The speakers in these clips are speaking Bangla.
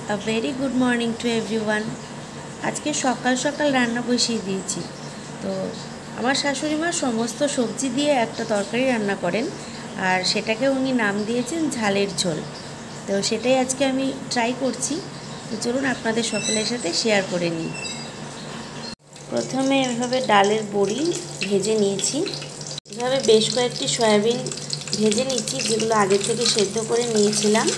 A very good morning to everyone. আজকে সকাল সকাল রান্না বসিয়ে দিয়েছি। তো আমার শাশুড়ি মা সমস্ত সবজি দিয়ে একটা তরকারি রান্না করেন, আর সেটাকে উনি নাম দিয়েছেন ঝালের ঝোল। তো সেটাই আজকে আমি ট্রাই করছি। তো চলুন আপনাদের সকলের সাথে শেয়ার করে নিই। প্রথমে এভাবে ডালের বড়ি ভেজে নিয়েছি। এভাবে বেশ কয়েকটি সয়াবিন ভেজে নিচ্ছি, যেগুলো আগে থেকে সেদ্ধ করে নিয়েছিলাম।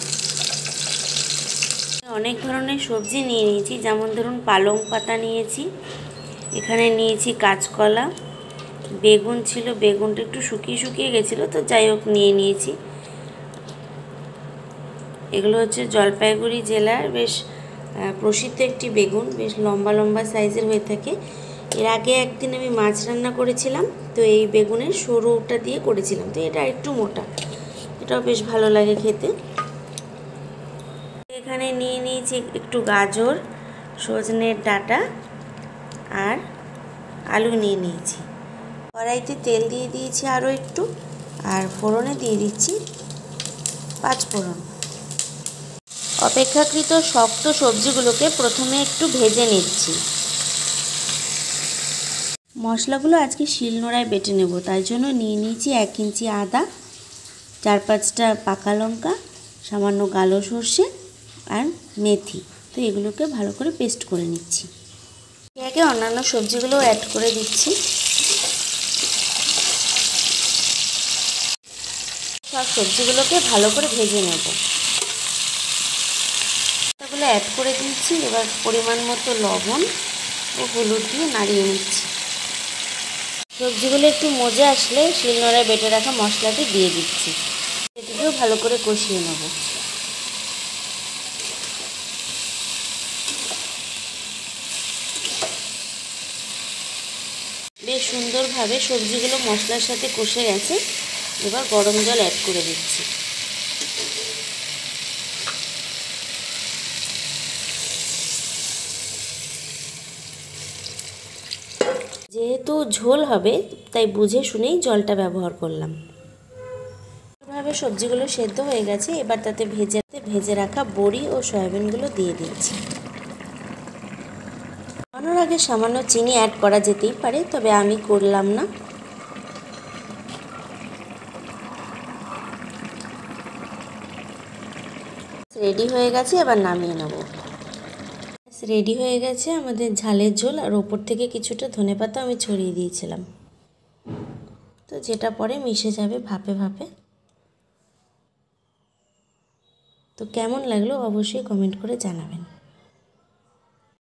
অনেক ধরনের সবজি নিয়ে নিয়েছি, যেমন ধরুন পালং পাতা নিয়েছি, এখানে নিয়েছি কাঁচকলা, বেগুন ছিল, বেগুনটা একটু শুকিয়ে শুকিয়ে গেছিলো, তো যাই হোক নিয়ে নিয়েছি। এগুলো হচ্ছে জলপাইগুড়ি জেলার বেশ প্রসিদ্ধ একটি বেগুন, বেশ লম্বা লম্বা সাইজের হয়ে থাকে। এর আগে একদিন আমি মাছ রান্না করেছিলাম, তো এই বেগুনের সরুটা দিয়ে করেছিলাম, তো এটা একটু মোটা, এটাও বেশ ভালো লাগে খেতে। এখানে নিয়ে নিয়েছি একটু গাজর, সজনের ডাঁটা আর আলু নিয়ে নিয়েছি। কড়াইতে তেল দিয়ে দিয়েছি আরও একটু, আর ফোড়নে দিয়ে দিচ্ছি 5 ফোড়ন। অপেক্ষাকৃত শক্ত সবজিগুলোকে প্রথমে একটু ভেজে নিচ্ছি। মশলাগুলো আজকে শিলনোড়ায় বেটে নেব, তাই জন্য নিয়ে নিয়েছি 1 ইঞ্চি আদা, 4-5টা পাকা লঙ্কা, সামান্য কালো সর্ষে আর মেথি। তো এগুলোকে ভালো করে পেস্ট করে নিচ্ছি। একে অন্যান্য সবজিগুলোও অ্যাড করে দিচ্ছি। সব সবজিগুলোকে ভালো করে ভেজে নেব। এগুলো অ্যাড করে দিচ্ছি। এবার পরিমাণ মতো লবণ ও হলুদ দিয়ে নাড়িয়ে নিচ্ছি। সবজিগুলো একটু মজে আসলে শিলনোড়ায় বেটে রাখা মশলাটি দিয়ে দিচ্ছি। এটিকেও ভালো করে কষিয়ে নেব। বেশ সুন্দরভাবে সবজিগুলো মশলার সাথে কষে গেছে। এবার গরম জল অ্যাড করে দিচ্ছি। যেহেতু ঝোল হবে, তাই বুঝে শুনেই জলটা ব্যবহার করলাম। এভাবে সবজিগুলো সেদ্ধ হয়ে গেছে। এবার তাতে ভেজে রাখা বড়ি ও সয়াবিনগুলো দিয়ে দিচ্ছি। নামানোর আগে সামান্য চিনি অ্যাড করা যেতেই পারে, তবে আমি করলাম না। রেডি হয়ে গেছে, এবার নামিয়ে নেব। রেডি হয়ে গেছে আমাদের ঝালের ঝোল, আর ওপর থেকে কিছুটা ধনেপাতা আমি ছড়িয়ে দিয়েছিলাম, তো যেটা পরে মিশে যাবে ভাপে ভাপে। তো কেমন লাগলো অবশ্যই কমেন্ট করে জানাবেন।